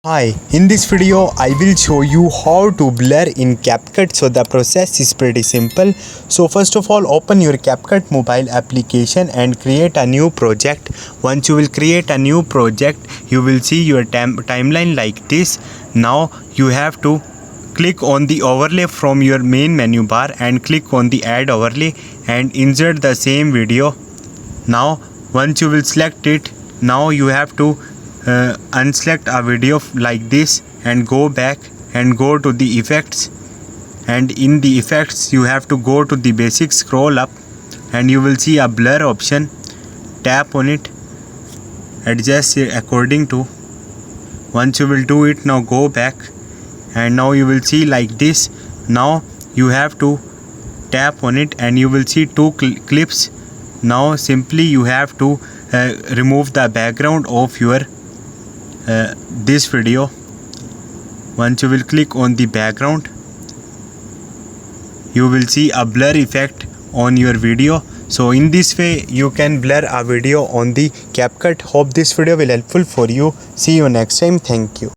Hi, in this video I will show you how to blur in Capcut. So the process is pretty simple. So first of all, open your Capcut mobile application and create a new project. Once you will create a new project, you will see your timeline like this. Now you have to click on the overlay from your main menu bar and click on the add overlay and insert the same video. Now once you will select it, now you have to unselect a video like this and go back and go to the effects, and in the effects you have to go to the basic, scroll up and you will see a blur option. Tap on it, adjust it according to. Once you will do it, now go back and now you will see like this. Now you have to tap on it and you will see two clips. Now simply you have to remove the background of your this video. Once you will click on the background, you will see a blur effect on your video. So in this way you can blur a video on the Capcut. Hope this video will helpful for you. See you next time. Thank you.